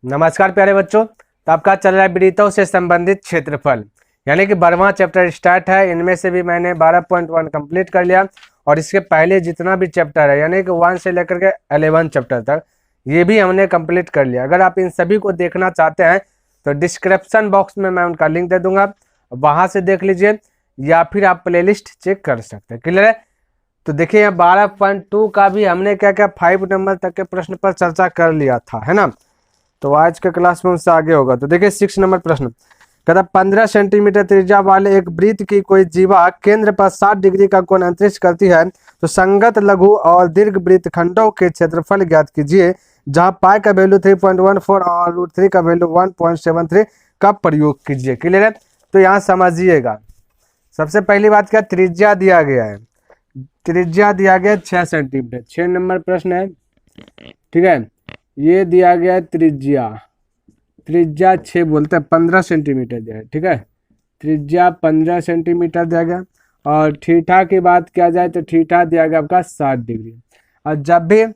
नमस्कार प्यारे बच्चों। तो आपका चल रहा है वृत्तों से संबंधित क्षेत्रफल, यानी कि 12वां चैप्टर स्टार्ट है। इनमें से भी मैंने 12.1 कंप्लीट कर लिया और इसके पहले जितना भी चैप्टर है यानी कि 1 से लेकर के 11 चैप्टर तक ये भी हमने कंप्लीट कर लिया। अगर आप इन सभी को देखना चाहते हैं तो डिस्क्रिप्शन बॉक्स में मैं उनका लिंक दे दूंगा, वहां से देख लीजिए या फिर आप प्लेलिस्ट चेक कर सकते हैं। क्लियर है? तो देखिए यहाँ 12.2 का भी हमने क्या क्या 5 नंबर तक के प्रश्न पर चर्चा कर लिया था, है ना। तो आज के क्लास में उससे आगे होगा। तो देखिए 6 नंबर प्रश्न कहता 15 सेंटीमीटर त्रिज्या वाले एक वृत्त की कोई जीवा केंद्र पर 60 डिग्री का कोण अंतरिक्ष करती है, तो संगत लघु और दीर्घ वृत्त खंडों के क्षेत्रफल ज्ञात कीजिए, जहां पाई का वैल्यू 3.14 और √3 का वैल्यू 1.73 का प्रयोग कीजिए। क्लियर है? तो यहाँ समझिएगा, सबसे पहली बात क्या, त्रिज्या दिया गया है, त्रिज्या दिया गया 6 सेंटीमीटर। 6 नंबर प्रश्न है, ठीक है। ये दिया गया है त्रिज्या, त्रिज्या 6 बोलते हैं 15 सेंटीमीटर दिया है, ठीक है। त्रिज्या 15 सेंटीमीटर दिया गया और थीटा की बात किया जाए तो थीटा दिया गया आपका 60 डिग्री। और जब भी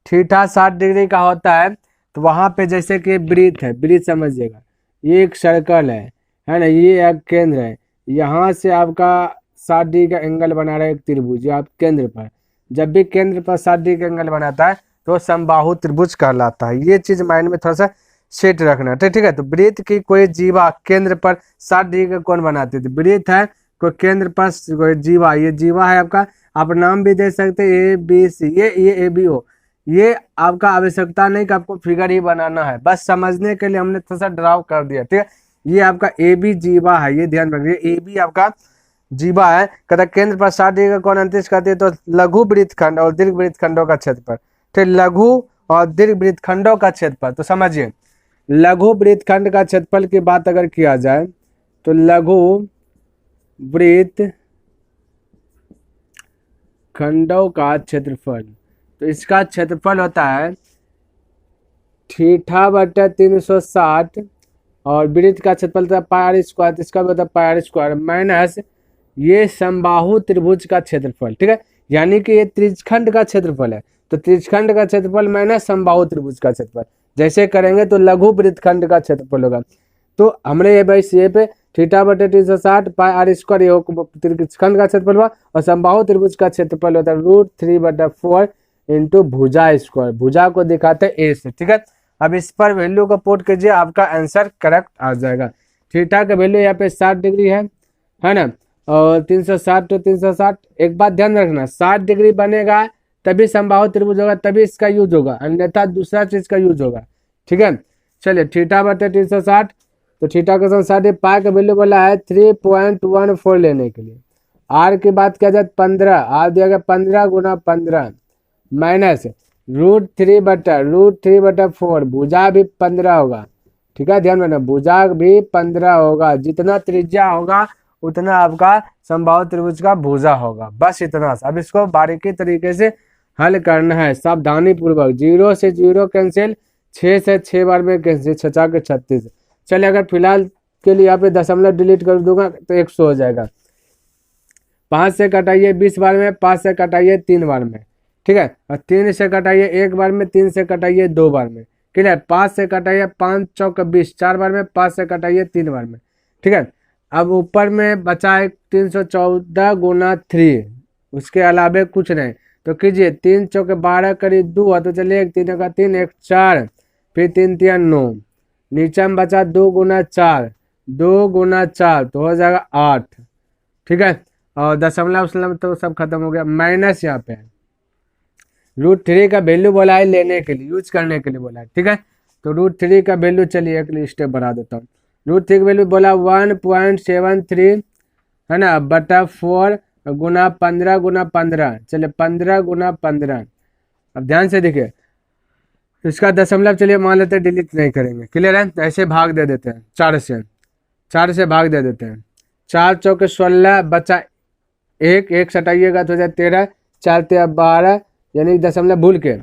थीटा 60 डिग्री का होता है तो वहां पे जैसे कि वृत्त है, वृत्त समझिएगा, ये एक सर्कल है ना, ये एक केंद्र है, यहाँ से आपका 60 डिग्री का एंगल बना रहा है एक त्रिभुज आप केंद्र पर। जब भी केंद्र पर 60 डिग्री का एंगल बनाता है तो समबाहु त्रिभुज कहलाता है। ये चीज माइंड में थोड़ा सा सेट रखना, ठीक है। तो वृत्त की कोई जीवा केंद्र पर 60 डिग्री का कोण बनाती थी। वृत्त है कोई केंद्र पर कोई जीवा, ये जीवा है आपका, आप नाम भी दे सकते हैं ABC, ये ABO। ये आपका आवश्यकता नहीं कि आपको फिगर ही बनाना है, बस समझने के लिए हमने थोड़ा सा ड्राव कर दिया, ठीक है। ये आपका AB जीवा है, ये ध्यान रखिए, AB आपका जीवा है। कहता केंद्र पर 60 डिग्री का कोण अंतरिक्ष करती है, तो लघु वृत्तखंड और दीर्घ वृत्तखंडों का क्षेत्रफल, ठीक, लघु और दीर्घ वृत्तखंडों का क्षेत्रफल। तो समझिए, लघु वृत्तखंड का क्षेत्रफल की बात अगर किया जाए तो लघु वृत्त खंडों का क्षेत्रफल, तो इसका क्षेत्रफल होता है थीटा बटा 360 और वृत्त का क्षेत्रफल होता है पाई स्क्वायर, इसका भी होता है पाई स्क्वायर माइनस ये समबाहु त्रिभुज का क्षेत्रफल, ठीक है। यानी कि ये त्रिज्यखंड का क्षेत्रफल है, तो त्रिज्यखंड का क्षेत्रफल माइनस समबाहु त्रिभुज का क्षेत्रफल। जैसे करेंगे तो लघु वृत्तखंड का क्षेत्रफल होगा। तो हमने ये बस ये पे थीटा बटे 360 पाई आर स्क्वायर ये त्रिज्यखंड का क्षेत्रफल हुआ और समबाहु त्रिभुज का क्षेत्रफल होता है √3/4 इंटू भुजा स्क्वायर। भुजा को दिखाते हैं A से, ठीक है। अब इस पर वैल्यू को पुट कीजिए, आपका आंसर करेक्ट आ जाएगा। थीटा का वैल्यू यहाँ पे 60 डिग्री है ना, और 360 तो 360। एक बात ध्यान रखना, 60 डिग्री बनेगा तभी समबाहु त्रिभुज होगा, तभी इसका यूज होगा, अन्यथा दूसरा चीज का यूज होगा, ठीक है। चलिए थीटा बटे 360, तो थीटा का 60, पाई का वैल्यू बोला है 3.14 लेने के लिए। आर की बात किया जाए 15, आर दिया गया 15 गुना 15 माइनस √3/4, भुजा भी 15 होगा, ठीक है। ध्यान रखना, भुजा भी 15 होगा, जितना त्रिज्या होगा उतना आपका समबाहु त्रिभुज का भुजा होगा, बस इतना। अब इसको बारीकी तरीके से हल करना है, सावधानी पूर्वक। 0 से 0 कैंसिल, 6 से 6 बार में कैंसिल, 6 के 36। चलिए अगर फिलहाल के लिए यहाँ पे दशमलव डिलीट कर दूंगा तो 100 हो जाएगा। 5 से कटाइए 20 बार में, 5 से कटाइए 3 बार में, ठीक है। और 3 से कटाइए 1 बार में, 3 से कटाइए 2 बार में, क्लियर। 5 से कटाइए 5 चौक 20 4 बार में, 5 से कटाइए 3 बार में, ठीक है। अब ऊपर में बचा है 314 गुना 3, उसके अलावे कुछ नहीं। तो कीजिए 3 चौके 12 करीब 2, तो चलिए 3 का 3 1 4, फिर 3 3 9, नीचे में बचा 2 गुना 4, 2 गुना 4 तो हो जाएगा 8, ठीक है। और दशमलव तो सब खत्म हो गया, माइनस यहाँ पे √3 का वैल्यू बोला है लेने के लिए, यूज करने के लिए बोला है, ठीक है। तो √3 का वैल्यू चलिए एक स्टेप बढ़ा देता हूँ। √3 का वैल्यू बोला 1.73 है ना बटा 4 गुना 15 गुना 15, चलिए 15 गुना 15। अब ध्यान से देखिए, इसका दशमलव चलिए मान लेते हैं, डिलीट नहीं करेंगे, क्लियर है। ऐसे भाग दे देते हैं, 4 से भाग दे देते हैं। 4 चौके 16 बचा 1, 1 सटाइएगा तो हो जाए 13, 4 तिया 12, यानी दशमलव भूल के,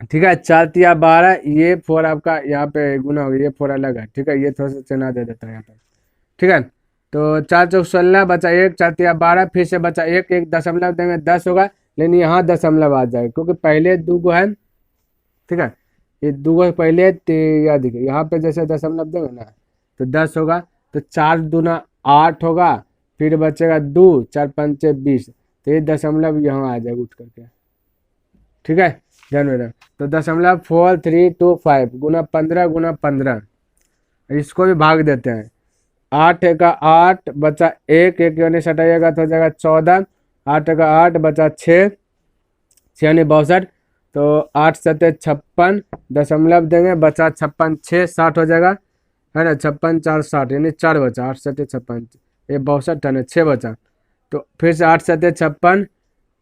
ठीक है। 4 तिया 12, ये 4 आपका यहाँ पे गुना हो गया, ये 4 अलग है, ठीक है। ये थोड़ा सा चना दे देता है यहाँ पे, ठीक है। तो 4 चौक 16 बचा 1, 4 तिया 12, फिर से बचा 1, 1 दशमलव देंगे 10 होगा, लेकिन यहाँ दशमलव आ जाएगा क्योंकि पहले 2 गो है, ठीक है। ये दो को पहले या देखिए यहाँ पे जैसे दशमलव देंगे ना तो 10 होगा, तो 4 दूना 8 होगा, फिर बचेगा 2, 4 पंचे 20, तो ये दशमलव यहाँ आ जाएगा उठ करके, ठीक है ध्यान में रख। तो 0.4325 गुना 15 गुना 15, इसको भी भाग देते हैं। 8 का 8 बचा 1, एक यानी सटाइएगा तो हो जाएगा 14, 8 का 8 बचा 6, 6 यानी 62, तो 8 सत्ते 56, दशमलव देंगे बचा 56, 6 60 हो जाएगा, है ना, 56 4 60 यानी 4 बचा, 8 सत्ते 56, ये 62 टन है, 6 बचा, तो फिर से 8 सत्ते 56,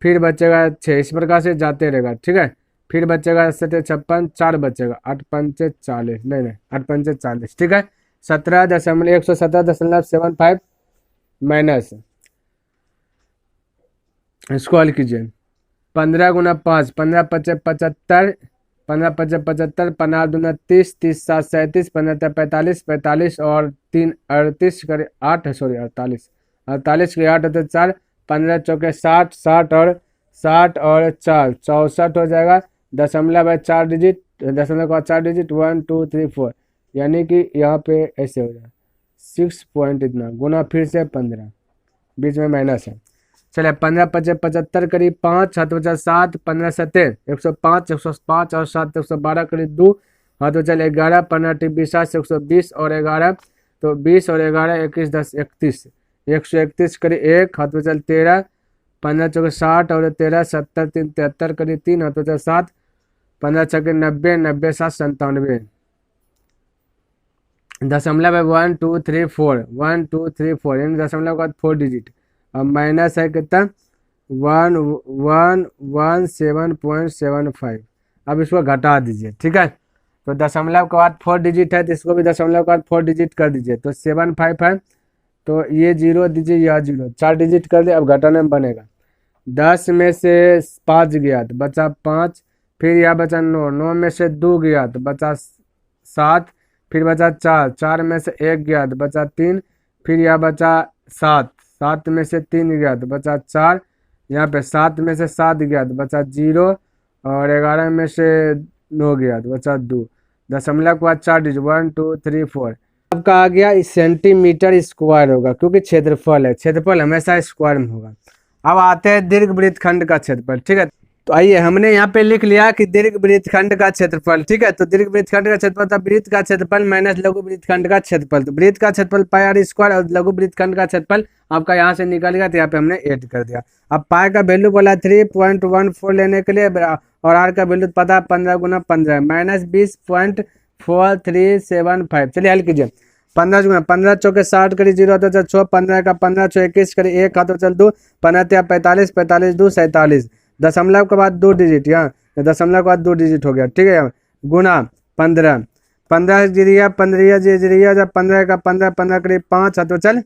फिर बचेगा 6, इस प्रकार से जाते रहेगा, ठीक है। फिर बचेगा 56, 4 बचेगा, 8 पंचे 40, नहीं 8 पंचे 40, ठीक है। 117.75 माइनस, इसको हल कीजिए। 15 गुना 5, 15 पचे 75, 15 पचे 75, 15 दूना 30, 30 7 37, 15 45, 45 और 3 38 करे 8 सॉरी 48, 48 के 8 होते 4, 15 चौके 60, 60 और 4 64 हो जाएगा। दशमलव है 4 डिजिट, दशमलव का 4 डिजिट 1 2 3 4, यानी कि यहाँ पे ऐसे हो जाएगा 6 पॉइंट इतना गुना फिर से 15, बीच में माइनस है। चलिए 15 पचे 75 करीब 5, हाथ बचा 7, 15 सत्ते 105, 105 और 7 112 करीब 2, हाथ बचा 11, 15 टिप 20 120 और 11, तो 20 और 11 21 10 31, 131 करीब 1, हाथ बचा 13, 15 चौके 60 और 13 70 3 73 करीब 3, हाथ बचा 7, 15 चौके 90 90 7 97, दशमलव है 1 2 3 4, 1 2 3 4 यानी दशमलव का 4 डिजिट। अब माइनस है कितना 1117.75, अब इसको घटा दीजिए, ठीक है। तो दशमलव के बाद 4 डिजिट है तो इसको भी दशमलव के बाद 4 डिजिट कर दीजिए, तो 75 है, तो ये 0 दीजिए, यह 0, 4 डिजिट कर दे। अब घटाने में बनेगा 10 में से 5 गया तो बचा 5, फिर यह बचा 9, 9 में से 2 गया तो बचा 7, फिर बचा 4, 4 में से 1 गया तो बचा 3, फिर यह बचा 7, 7 में से 3 गया तो बचा 4, यहाँ पे 7 में से 7 गया तो बचा 0 और 11 में से 9 गया तो बचा 2, दशमलव के बाद 4 डिजिट 1 2 3 4। आपका आ गया इस सेंटीमीटर स्क्वायर होगा क्योंकि क्षेत्रफल है, क्षेत्रफल हमेशा स्क्वायर में होगा। अब आते हैं दीर्घ वृत्तखंड का क्षेत्रफल, ठीक है। तो आइए हमने यहाँ पे लिख लिया कि दीर्घ वृत्तखंड का क्षेत्रफल, ठीक है। तो दीर्घ वृत्तखंड का क्षेत्रफल था वृत्त का क्षेत्रफल माइनस लघु वृत्तखंड का क्षेत्रफल, तो वृत्त का क्षेत्रफल पाई आर स्क्वायर और लघु वृत्तखंड का क्षेत्रफल आपका यहाँ से निकल गया, तो यहाँ पे हमने ऐड कर दिया। अब पाई का वैल्यू बोला 3.14 लेने के लिए और आर का वैल्यू पता 15 गुना 15 माइनस 20.4375। चलिए हल कीजिए। 15 गुना 15 चौके 60 करी 0 तो चल 6, 15 का 15 6 21 करी 1 हाथ चल 2, 15 45 45 2 47, दशमलव के बाद 2 डिजिट, यहाँ दशमलव के बाद 2 डिजिट हो गया, ठीक है। गुना 15 15 जीरिया 15 जीरिया जब 15 का 15 15 करीब 5 हाथ चल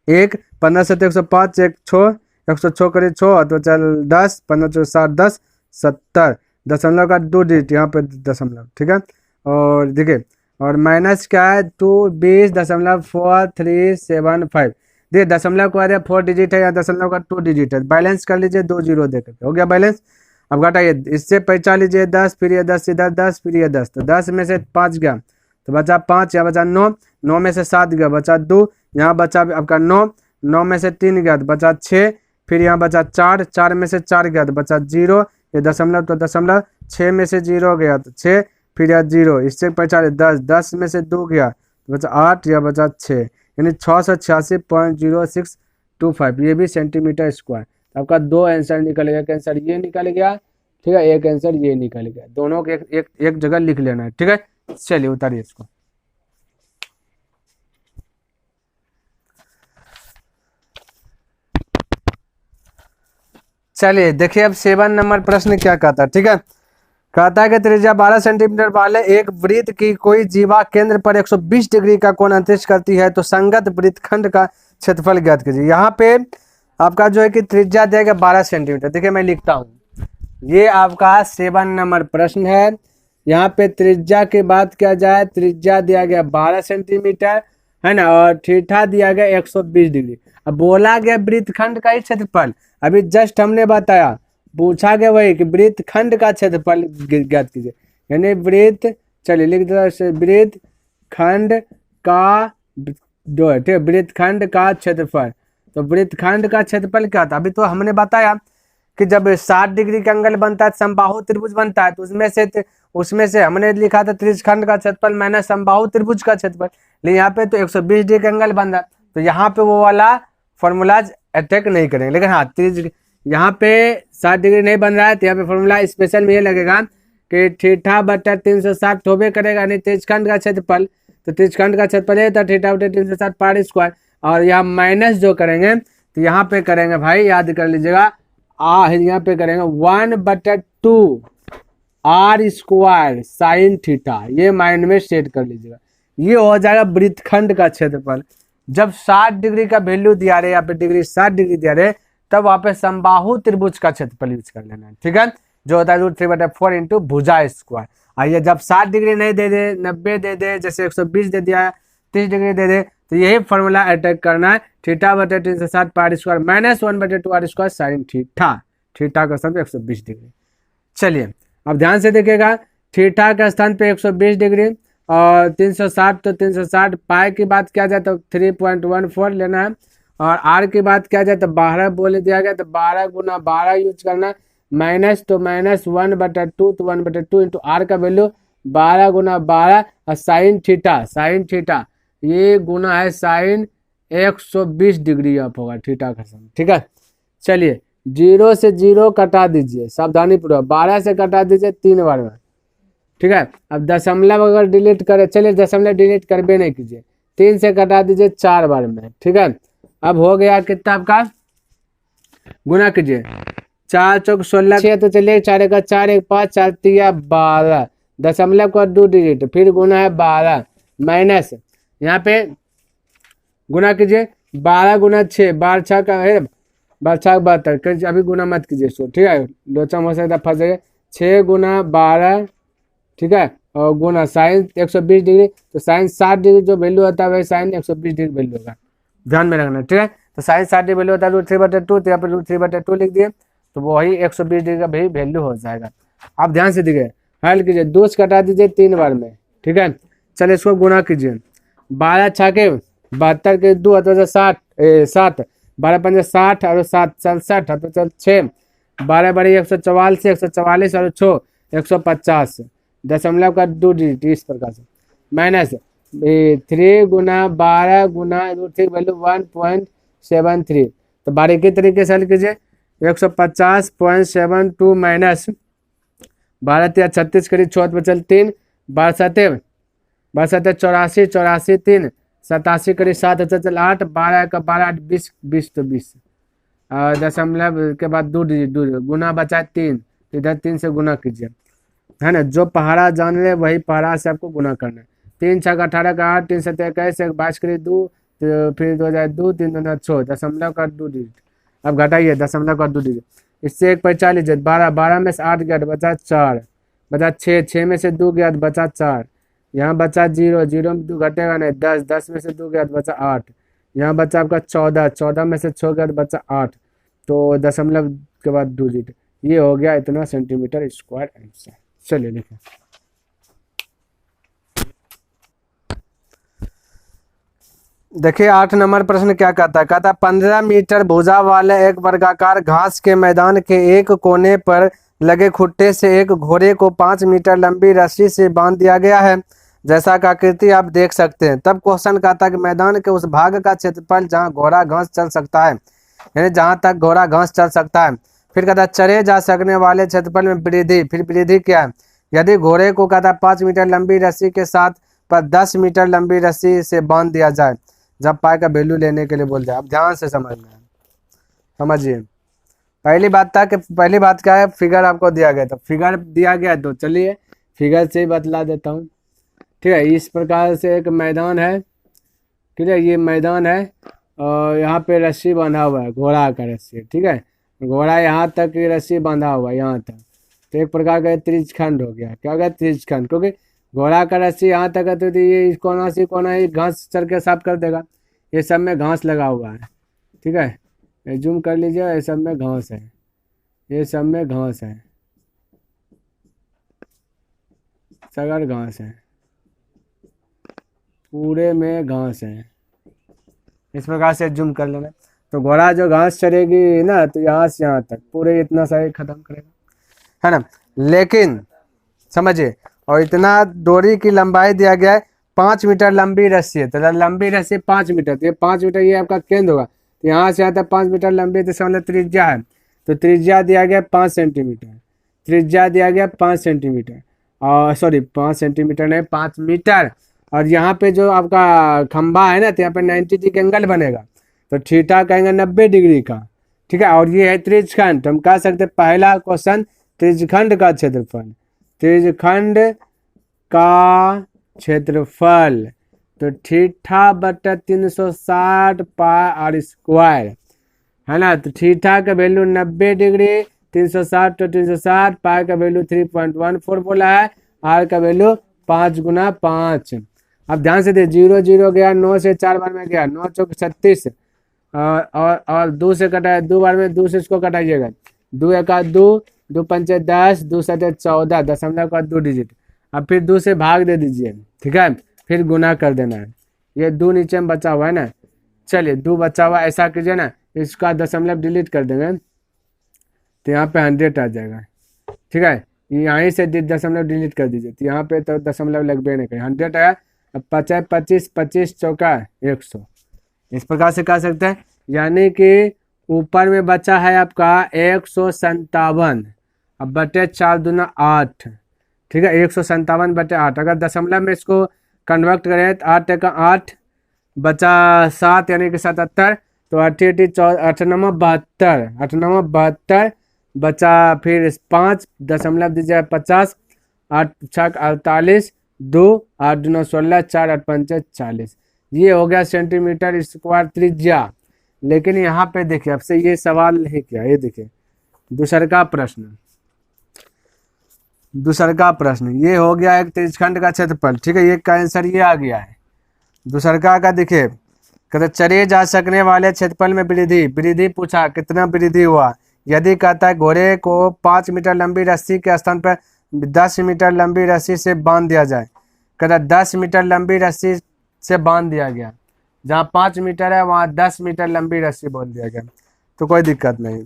1, 15 7 105 1 6 106 करीब 6 हाथ चल 10, 15 चौके 60 10 70, दशमलव का 2 डिजिट यहाँ पे दशमलव, ठीक है। और देखिए और माइनस क्या है 20.4375, देखिए दशमलव के बाद 4 डिजिट है या दशमलव का 2 डिजिट है, बैलेंस कर लीजिए 2 0 देकर, हो गया बैलेंस। अब घटाइए, इससे पहचान लीजिए 10, फिर ये 10 इधर 10, फिर ये 10, तो 10 में से 5 गया तो बचा 5, यहाँ बचा 9, 9 में से 7 गया बचा 2, यहाँ बचा आपका 9, 9 में से 3 गया तो बचा 6, फिर यहाँ बचा 4, 4 में से 4 गया तो बचा 0, ये दशमलव तो दशमलव, 6 में से 0 गया तो 6, फिर यह 0, इससे पहचान 10, 10 में से 2 गया तो बचा 8, या बचा 6, यानी 686.0625, ये भी सेंटीमीटर स्क्वायर। आपका 2 आंसर निकल गया, एक आंसर ये निकल गया, ठीक है, एक आंसर ये निकल गया, दोनों के एक जगह लिख लेना है, ठीक है। चलिए उतारिए इसको। चलिए देखिए अब 7 नंबर प्रश्न क्या कहता है, ठीक है। कहता है कि त्रिज्या 12 सेंटीमीटर वाले एक वृत्त की कोई जीवा केंद्र पर 120 डिग्री का कोण अंतरिक्ष करती है तो संगत वृत्तखंड का क्षेत्रफल ज्ञात कीजिए। यहाँ पे आपका जो है कि त्रिज्या देगा 12 सेंटीमीटर, देखिए मैं लिखता हूँ, ये आपका 7 नंबर प्रश्न है। यहाँ पे त्रिज्या की बात किया जाए, त्रिज्या दिया गया 12 सेंटीमीटर है ना, और थीटा दिया गया 120 डिग्री। अब बोला गया वृत्तखंड का ही क्षेत्रफल, अभी जस्ट हमने बताया, पूछा गया वही कि वृत्तखंड का क्षेत्रफल ज्ञात कीजिए, यानी वृत्त, चलिए लिख दो वृत्त खंड का जो है, ठीक है, वृत्तखंड का क्षेत्रफल। तो वृत्तखंड का क्षेत्रफल क्या था? अभी तो हमने बताया कि जब 60 डिग्री का एंगल बनता है, समबाहु त्रिभुज बनता है, तो उसमें से हमने लिखा था त्रिज्यखंड का क्षेत्रफल माइनस समबाहु त्रिभुज का क्षेत्रफल। लेकिन यहाँ पे तो 120 डिग्री का एंगल बन रहा है, तो यहाँ पे वो वाला फॉर्मूलाज अटैक नहीं करेंगे। लेकिन हाँ, यहाँ पे 60 डिग्री नहीं बन रहा है, तो यहाँ पे फॉर्मूला स्पेशल में ये लगेगा कि थीटा बटा 360 होबे करेगा, नहीं त्रिज्यखंड का क्षेत्रफल। तो त्रिज्यखंड का क्षेत्रफल है तो थीटा बटा 360 पार स्क्वायर, और यहाँ माइनस जो करेंगे तो यहाँ पे करेंगे भाई, याद कर लीजिएगा, यहाँ पे करेंगे 1/2 आर स्क्वायर साइन थीटा, ये माइंड में सेट कर लीजिएगा। ये हो जाएगा वृत्तखंड का क्षेत्रफल। जब 60 डिग्री का वैल्यू दिया रहे, यहाँ पे डिग्री 60 डिग्री दिया रहे, तब वहां पे समबाहु त्रिभुज का क्षेत्रफल यूज कर लेना है, ठीक है, जो होता है √3/4 इंटू भुजा स्क्वायर। आइए, जब 60 डिग्री नहीं दे दे, 90 दे दे, जैसे 120 दे दिया, 30 डिग्री दे दे, तो यही फॉर्मूला अटैक करना है, थीटा बटे 360 पार square minus 1/2 r square sine theta. Theta का स्थान पे 120 डिग्री। चलिए अब ध्यान से देखिएगा, थीटा के स्थान पे 120 डिग्री और 360, तो 360 पाई की बात किया जाए तो 3.14 लेना है, और आर की बात किया जाए तो 12 बोल दिया गया, तो 12 गुना 12 यूज करना, माइनस तो माइनस 1/2, तो 1/2 इंटू आर का वैल्यू 12 गुना 12, और साइन थीटा ये गुना है साइन 120 डिग्री ऑफ होगा थीटा का सम, ठीक है। चलिए 0 से 0 कटा दीजिए, सावधानी पूर्वक, 12 से कटा दीजिए 3 बार में, ठीक है। अब दशमलव अगर डिलीट करे, चलिए दशमलव डिलीट करबे नहीं कीजिए, 3 से कटा दीजिए 4 बार में, ठीक है। अब हो गया कितना आपका, गुना कीजिए, 4 चौक 16, 6, तो चलिए 4 का 4, 1 5, 4 3 12, दशमलव का 2 डिजिट, फिर गुना है 12 माइनस, यहाँ पे गुना कीजिए 12 गुना 6, 12 6 का है 12 72, अभी गुना मत कीजिए इसको, ठीक है, लोचा हो सकता फंस जाइए, 6 गुना 12, ठीक है, और गुना साइन 120 डिग्री, तो साइन 60 डिग्री जो वैल्यू होता है वही साइन 120 डिग्री वैल्यू होगा, ध्यान में रखना, ठीक है। तो साइन 60 डिग्री वैल्यू होता है √3/2, तो यहाँ पे √3/2 लिख दिए, तो वही 120 डिग्री का भी वैल्यू हो जाएगा। आप ध्यान से देखिए, हल कीजिए, 2 से कटा दीजिए 3 बार में, ठीक है। चलिए इसको गुना कीजिए, 12 6 72 के 2 तो 60 7, 12 5 60 और 7 67, तो चल 6, 12 बड़ी 144, 144 और 6 150, दशमलव का 2 डिजिट इस प्रकार से, माइनस 3 गुना 12 गुना √3 वैल्यू 1.73, तो बारीकी तरीके से हल कीजिए, 150.72 माइनस 12 3 36 करीब 6 बचल 3, 12 7 84, 84 3 87 करीब 7 चल 8, 12 का 12 20 20 तो 20, और दशमलव के बाद 2 डिजिट गुना बचा 3, इधर 3 से गुना कीजिए, है ना, जो पहाड़ा जान ले वही पहाड़ा से आपको गुना करना है, 3 6 का 18 का 8, 3 7 21, 22 करीब 2, तो फिर 2 जाए 2, 3 2 6, दशमलव का 2 डिजिट, अब घटाइए दशमलव का 2 डिजिट, इससे 1 पर 40, 12 12 में से 8 गया बचा 4, बचा 6 6 में से 2 गया बचा 4, यहाँ बचा 0 0 में 2 घटेगा नहीं, 10 10 में से 2 गया बचा 8, यहाँ बचा आपका 14 14 में से 6 गया बचा 8, तो दशमलव के बाद 2 डिजिट, ये हो गया इतना सेंटीमीटर स्क्वायर आंसर। चलिए लिखें, देखिए 8 नंबर प्रश्न क्या कहता है, 15 मीटर भुजा वाले एक वर्गाकार घास के मैदान के एक कोने पर लगे खुट्टे से एक घोड़े को 5 मीटर लंबी रस्सी से बांध दिया गया है, जैसा कि आकृति आप देख सकते हैं। तब क्वेश्चन कहता है कि मैदान के उस भाग का क्षेत्रफल जहां घोड़ा घास चल सकता है, यानी जहां तक घोड़ा घास चल सकता है। फिर कहता है चरे जा सकने वाले क्षेत्रफल में वृद्धि, फिर वृद्धि क्या है, यदि घोड़े को कहता है 5 मीटर लंबी रस्सी के साथ पर 10 मीटर लंबी रस्सी से बांध दिया जाए, जब पाई का वैल्यू लेने के लिए बोल जाए। अब ध्यान से समझना है, समझिए। पहली बात क्या है, फिगर आपको दिया गया, तो फिगर दिया गया, तो चलिए फिगर से ही बतला देता हूँ, ठीक है। इस प्रकार से एक मैदान है, ठीक है, ये मैदान है और यहाँ पे रस्सी बंधा हुआ है, घोड़ा का रस्सी, ठीक है, घोड़ा यहाँ तक की रस्सी बंधा हुआ है यहाँ तक, तो एक प्रकार का त्रिज्यखंड हो गया। क्या हो गया, त्रिज्यखंड, क्योंकि घोड़ा का रस्सी यहाँ तक है तो ये कोना से कोना ही घास चर के साफ कर देगा, ये सब में घास लगा हुआ है, ठीक है, जूम कर लीजिए, ये सब में घास है, ये सब में घास है, सगर घास है, पूरे में घास है। इस प्रकार से जूम कर लेना। तो घोड़ा जो घास चरेगी ना, तो यहाँ से यहाँ तक पूरे इतना सारे खत्म करेगा, है ना। लेकिन समझिए, और इतना डोरी की लंबाई दिया गया है 5 मीटर लंबी रस्सी है, तो लंबी रस्सी 5 मीटर, तो ये 5 मीटर ये आपका केंद्र होगा। तो यहाँ से यहाँ तक 5 मीटर लंबी, तो इसका मतलब त्रिज्या है, तो त्रिज्या दिया गया 5 सेंटीमीटर, त्रिज्या दिया गया 5 सेंटीमीटर, और सॉरी 5 सेंटीमीटर नहीं 5 मीटर। और यहाँ पे जो आपका खंबा है ना, तो यहाँ पे 90 डिग्री एंगल बनेगा, तो थीटा का एंगल 90 डिग्री का, ठीक है। और ये है त्रिज्यखंड, तो हम कह सकते हैं पहला क्वेश्चन त्रिज्यखंड का क्षेत्रफल, त्रिज्यखंड का क्षेत्रफल, तो थीटा बटा 360 पाई आर स्क्वायर, है ना। तो थीटा का वैल्यू 90 डिग्री, 360 तो 360, पाई का वैल्यू 3.14 बोला है, आर का वैल्यू 5 गुना 5। अब ध्यान से दे, 0 0 गया, 9 से 4 बार में गया, 9 चौक 36, और 2 से कटा है 2 बार में, 2 से इसको कटाइएगा, 2 एका 2, 2 पंचे 10, 2 सटे 14, दशमलव का 2 डिजिट। अब फिर 2 से भाग दे दीजिए, ठीक है, फिर गुना कर देना है। ये 2 नीचे में बचा हुआ है ना, चलिए 2 बचा हुआ, ऐसा कीजिए ना, इसका दशमलव डिलीट कर देंगे, तो यहाँ पे 100 आ जाएगा, ठीक है। यहीं से दशमलव डिलीट कर दीजिए, तो यहाँ पे तो दशमलव लगभग नहीं करें, 100 आया। अब 50 25 25 चौका 100, इस प्रकार से कह सकते हैं। यानी कि ऊपर में बचा है आपका 157, अब बटे 4 दूना 8, ठीक है, 157 बटे 8। अगर दशमलव में इसको कन्वर्ट करें तो 8 का 8 बचा 7, यानी कि 77, तो 8 8 9 72, 8 9 72 बचा, फिर 5 दशमलव दीजिए 50, 8 6 48, 2 8 9 16, 4 8 5 40। ये हो गया सेंटीमीटर स्क्वायर त्रिज्या। लेकिन यहाँ पे देखिए, आपसे ये सवाल नहीं किया, ये देखिए दूसरा का प्रश्न, दूसरा का प्रश्न ये हो गया एक त्रिज्यखंड का क्षेत्रफल, ठीक है, ये का आंसर ये आ गया है। दूसरा का देखिए, कहते चरे जा सकने वाले क्षेत्रफल में वृद्धि, वृद्धि पूछा कितना वृद्धि हुआ। यदि कहता है घोड़े को 5 मीटर लंबी रस्सी के स्थान पर 10 मीटर लंबी रस्सी से बांध दिया जाए, कहता 10 मीटर लंबी रस्सी से बांध दिया गया, जहाँ 5 मीटर है वहाँ 10 मीटर लंबी रस्सी बोल दिया गया, तो कोई दिक्कत नहीं,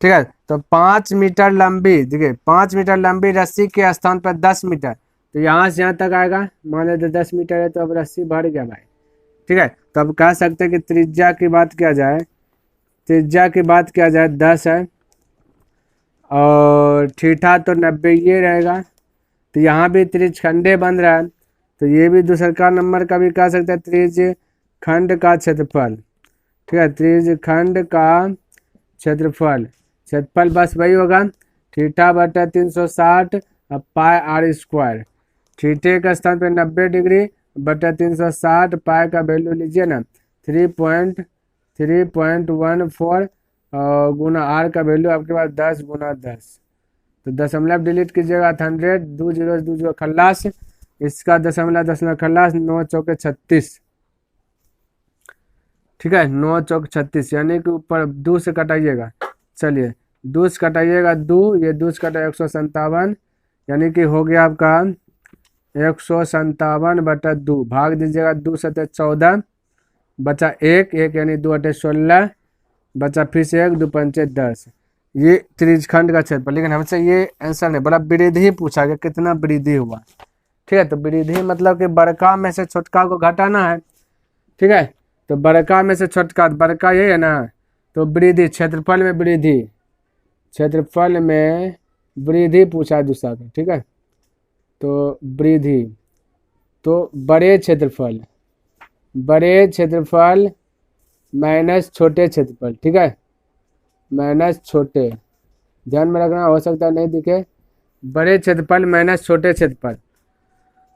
ठीक है। तो 5 मीटर लंबी, देखिए 5 मीटर लंबी रस्सी के स्थान पर 10 मीटर, तो यहाँ से यहाँ तक आएगा, मान लेते 10 मीटर है, तो अब रस्सी भर गया भाई, ठीक है। तो अब कह सकते हैं कि त्रिज्या की बात किया जाए, त्रिज्या की बात किया जाए 10 है, और थीटा तो 90 ये रहेगा, तो यहाँ भी त्रिज्यखंडे बन रहा है, तो ये भी दूसरा नंबर का भी कह सकते हैं त्रिज्यखंड का क्षेत्रफल, ठीक है, त्रिज्यखंड का क्षेत्रफल, क्षेत्रफल बस वही होगा थीटा बटा 360 अब पाई आर स्क्वायर, थीटे का स्थान पे 90 डिग्री बटा 360, पाई का वैल्यू लीजिए ना 3.14 गुना आर का वैल्यू आपके पास 10 गुना 10, तो दशमलव डिलीट कीजिएगा 100, 2 0 2 0 खल्लास, इसका दशमलव खल्लास, 9 चौके 36, ठीक है, 9 चौक 36, यानी कि ऊपर 2 से कटाइएगा, चलिए 2 से कटाइएगा 2, ये 2 से कटा 157, यानी कि हो गया आपका 157 बटा 2, भाग दीजिएगा 2 सते 14, बचा 1 1, यानी 2 अटे 16, बचा फिर से 1 2 पंचे 10। ये त्रिज्यखंड का क्षेत्रफल। लेकिन हमसे ये आंसर नहीं, बड़ा वृद्धि पूछा गया, कितना वृद्धि हुआ, ठीक है। तो वृद्धि मतलब कि बड़का में से छोटका को घटाना है, ठीक है। तो बड़का में से छोटका, बड़का ये है ना, तो वृद्धि, क्षेत्रफल में वृद्धि, क्षेत्रफल में वृद्धि पूछा दूसरा का, ठीक है। तो वृद्धि, तो बड़े क्षेत्रफल, बड़े क्षेत्रफल माइनस छोटे क्षेत्रफल, ठीक है, माइनस छोटे, ध्यान में रखना, हो सकता है नहीं दिखे, बड़े क्षेत्रफल माइनस छोटे क्षेत्रफल।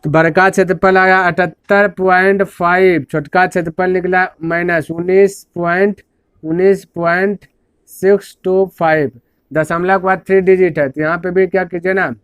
तो बड़का क्षेत्रफल आया 78.5, छोटका क्षेत्रफल निकला माइनस 19.625, दशमलव के बाद 3 डिजिट है, तो यहाँ पे भी क्या कीजिए ना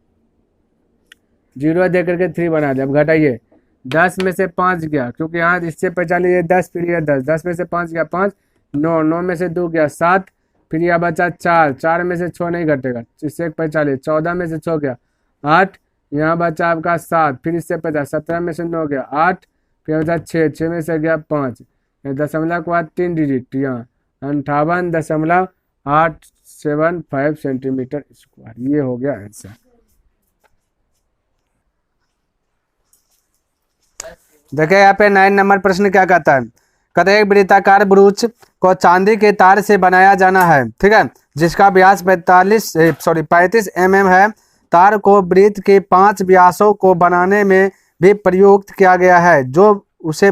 0 दे करके 3 बना दे। अब घटाइए, 10 में से 5 गया, क्योंकि यहाँ इससे पहचान लीजिए 10 फिर यह 10, 10 में से 5 गया 5, 9 9 में से 2 गया 7, फिर यह बचा 4, 4 में से 6 नहीं घटेगा, इससे 1 45, 14 में से 6 गया 8, यहाँ बचा आपका 7, फिर इससे 50, 17 में से 9 गया 8, फिर बचा 6, 6 में से गया 5, दशमलव के बाद 3 डिजिट, यहाँ 58.875 सेंटीमीटर स्क्वायर। ये हो गया आंसर। देखिए यहाँ पे 9 नंबर प्रश्न क्या कहता है, कहते हैं एक वृत्ताकार ब्रूच को चांदी के तार से बनाया जाना है, ठीक है, जिसका व्यास 35 mm है। तार को वृत्त के 5 व्यासों को बनाने में भी प्रयुक्त किया गया है, जो उसे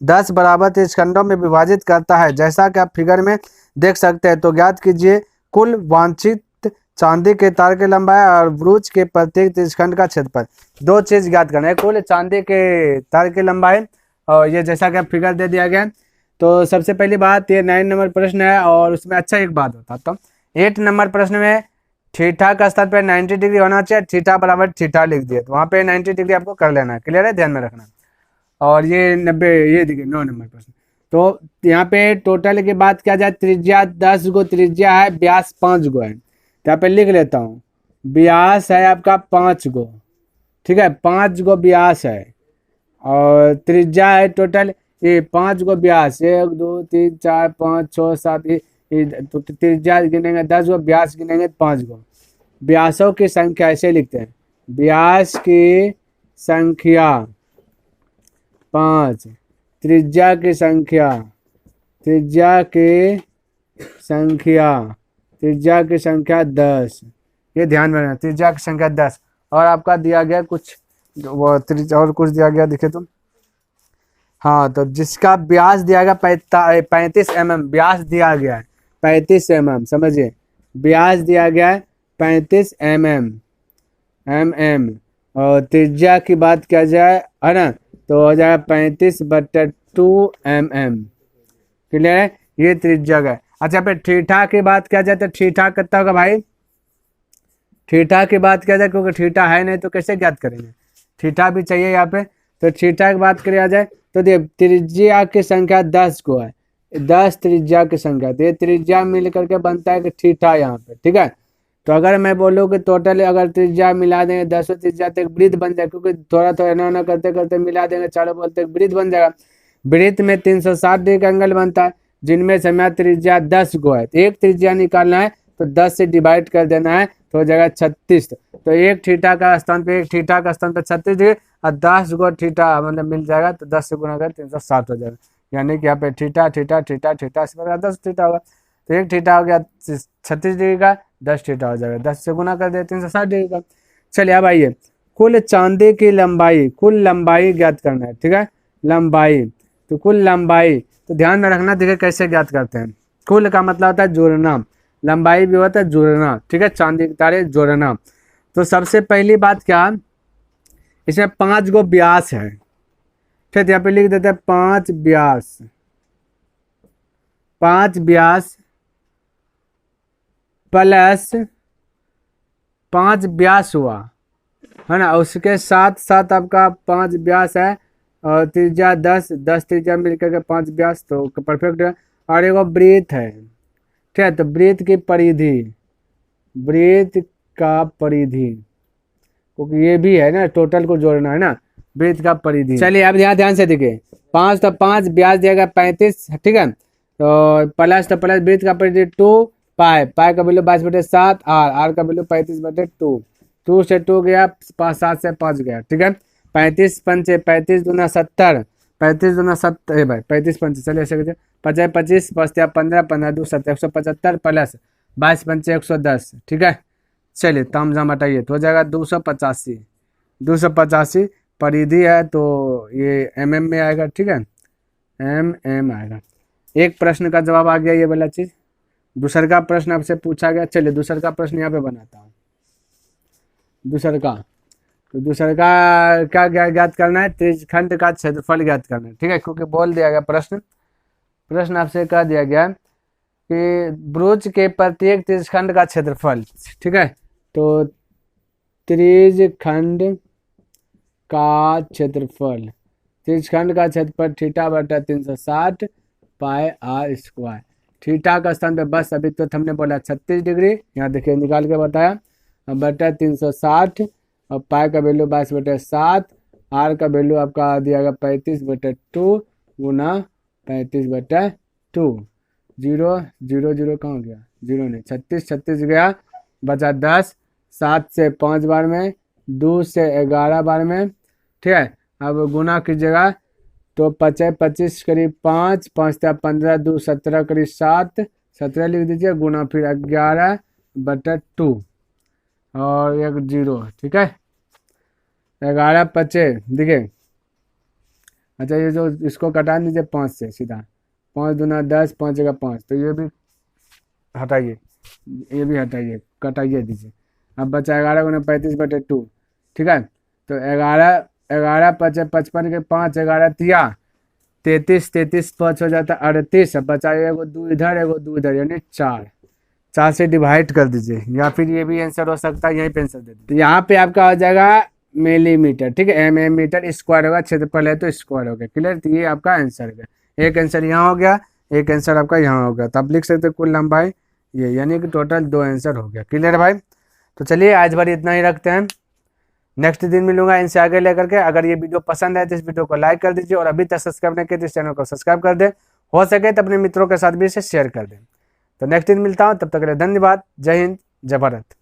10 बराबर त्रिज्यखंडों में विभाजित करता है, जैसा कि आप फिगर में देख सकते हैं। तो ज्ञात कीजिए कुल वांछित चांदी के तार की लंबाई और ब्रूच के प्रत्येक त्रिज्यखंड का क्षेत्रफल। दो चीज ज्ञात करना है, कुल चांदी के तार की लंबाई और ये जैसा कि फिगर दे दिया गया। तो सबसे पहली बात, ये 9 नंबर प्रश्न है और उसमें अच्छा एक बात बताता हूँ। 8 नंबर प्रश्न में थीटा का स्तर पे 90 डिग्री होना चाहिए, थीटा बराबर थीटा लिख दिए, तो वहाँ पे 90 डिग्री आपको कर लेना है। क्लियर है, ध्यान में रखना। और ये 90, ये देखिए 9 नंबर प्रश्न। तो यहाँ पे टोटल की बात किया जाए, त्रिज्या 10 गो त्रिज्या है, व्यास 5 गो है। तो यहाँ पे लिख लेता हूँ, व्यास है आपका 5 गो, ठीक है, 5 गो व्यास है और त्रिज्या है टोटल ये 5 गो व्यास, 1 2 3 4 5 6 7, तो त्रिज्या गिनेंगे 10 गो, व्यास गिनेंगे 5 गो। व्यासों की संख्या ऐसे लिखते हैं, व्यास की संख्या 5, त्रिज्या की संख्या, त्रिज्या की संख्या 10। ये ध्यान में रखना, त्रिज्या की संख्या 10। और आपका दिया गया कुछ वो त्रिज्या और कुछ दिया गया, दिखे तुम, हाँ, तो जिसका व्यास दिया गया 35 mm, व्यास दिया गया है 35 mm, समझिए, व्यास दिया गया है 35 mm, और त्रिज्या की बात किया जाए, है ना, तो हो जाएगा 35/2 mm। क्लियर है, ये त्रिज्या का। अच्छा, पे थीटा की बात किया जाए तो थीटा कितना होगा भाई, थीटा की बात किया जाए, क्योंकि थीटा है नहीं तो कैसे ज्ञात करेंगे, थीटा भी चाहिए यहाँ पे। तो थीटा की बात किया जाए तो देखिए त्रिज्या की संख्या 10 को है, 10 त्रिज्या की संख्या, तो ये त्रिज्या मिल करके बनता है कि थीटा यहाँ पे, ठीक है। तो अगर मैं बोलूँ कि टोटल अगर त्रिज्या मिला देंगे 10 त्रिज्या तो एक वृत्त बन जाए, क्योंकि थोड़ा थोड़ा ना करते करते मिला देंगे, चारों बोलते वृत्त बन जाएगा। वृत्त में 360 डिग्री का एंगल बनता है, जिनमें से हमारा त्रिज्या 10 गो है, तो एक त्रिज्या निकालना है तो 10 से डिवाइड कर देना है, तो हो जाएगा 36। तो एक थीटा का स्थान पे 36 डिग्री और 10 गो थीटा मतलब मिल जाएगा, तो 10 से गुना कर 360 हो जाएगा। यानी कि यहाँ पे थीटा थीटा थीटा थीटा इस प्रकार 10 थीटा होगा, तो एक थीटा हो गया 36 डिग्री का, 10 थीटा हो जाएगा, 10 से गुना कर दे 360 डिग्री का। चलिए अब आइए, कुल चांदी की लंबाई, कुल लंबाई ज्ञात करना है, ठीक है, लंबाई। तो कुल लंबाई, तो ध्यान में रखना, देखिए कैसे ज्ञात करते हैं। कुल का मतलब होता है जोड़ना, लंबाई भी होता है जोड़ना, ठीक है, चांदी के तारे जोड़ना। तो सबसे पहली बात क्या, इसमें 5 गो व्यास है, ठीक, यहाँ पे लिख देते हैं 5 व्यास, 5 व्यास प्लस 5 व्यास हुआ, है ना, उसके साथ साथ आपका 5 व्यास है और त्रिज्या 10 त्रिज्या मिलकर के 5 व्यास, तो परफेक्ट है। और एगो वृत्त है, ठीक है, तो वृत्त की परिधि, वृत्त का परिधि, क्योंकि ये भी है ना, टोटल को जोड़ना है ना, वृत्त का परिधि। चलिए अब ध्यान से देखिए, 5 तो 5 व्यास देगा 35, ठीक है, तो प्लस तो प्लस वृत्त का परिधि 2 पाई, पाई का वैल्यू 22/7, आर का वैल्यू 35/2, 2 से 2 गया, 7 से 5 गया, ठीक है, 35 पंचे 35 दूना 70, 35 दूना 70 भाई 35 पंचे, चलिए ऐसे करते 50 25 बचते 15 15 2 7 175 प्लस 22 पंचे 110, ठीक है। चलिए ताम झाम हटाइए तो हो जाएगा 285, 285 परिधि है, तो ये mm में आएगा, ठीक है, mm आएगा। एक प्रश्न का जवाब आ गया ये वाला चीज। दूसरा का प्रश्न आपसे पूछा गया, चलिए दूसरा का प्रश्न यहाँ पे बनाता हूँ। दूसरा का, तो दूसरा का क्या ज्ञात करना है, त्रिज्यखंड का क्षेत्रफल ज्ञात करना है, ठीक है, क्योंकि बोल दिया गया प्रश्न आपसे कह दिया गया कि ब्रूच के प्रत्येक त्रिज्यखंड का क्षेत्रफल, ठीक है, तो त्रिज्यखंड का क्षेत्रफल, त्रिज्यखंड का क्षेत्रफल θ/360 पाई r स्क्वायर। थीटा का स्थान पे बस अभी तो हमने बोला 36 डिग्री, यहाँ देखिए निकाल के बताया, बटा 360 और पाई का वैल्यू 22/7, आर का वैल्यू आपका आ दिया 35/2 गुना 35/2। 0 0 0 कहाँ हो गया, 0 नहीं, 36 36 गया, बचा 10, 7 से 5 बार में, 2 से 11 बार में, ठीक है। अब गुना कीजिएगा तो 25 25 करीब 5, 5 था 15, 2 17 करीब 7, 17 लिख दीजिए, गुना फिर 11/2 और 1 0, ठीक है। 11 25 देखिए, अच्छा ये जो इसको कटा दीजिए 5 से सीधा, 5 दूना 10, 5 जगह 5, तो ये भी हटाइए, ये भी हटाइए, कटाइए दीजिए। अब बचा 11 गुना 35/2, ठीक है। तो 11 11 5 55 के 5, 11 तिया 33, 33 5 हो जाता 38, अब बचा एगो 2 इधर एगो 2 इधर, यानी 4, 4 से डिवाइड कर दीजिए, या फिर ये भी आंसर हो सकता है, यहीं पे आंसर दे दीजिए। तो यहाँ पे आपका हो जाएगा मिलीमीटर, ठीक है, एम मीटर स्क्वायर होगा, क्षेत्रफल है तो स्क्वायर हो गया, क्लियर। तो ये आपका आंसर है, एक आंसर यहाँ हो गया, एक आंसर आपका यहाँ हो गया, तो आप लिख सकते हैं कुल लंबाई ये, यानी कि टोटल 2 आंसर हो गया, क्लियर भाई। तो चलिए आज भर इतना ही रखते हैं, नेक्स्ट दिन मिलूंगा इनसे आगे लेकर के। अगर ये वीडियो पसंद है तो इस वीडियो को लाइक कर दीजिए, और अभी तक सब्सक्राइब नहीं किया तो इस चैनल को सब्सक्राइब कर दें, हो सके तो अपने मित्रों के साथ भी इसे शेयर कर दें। तो नेक्स्ट दिन मिलता हूँ, तब तक के लिए धन्यवाद। जय हिंद, जय भारत।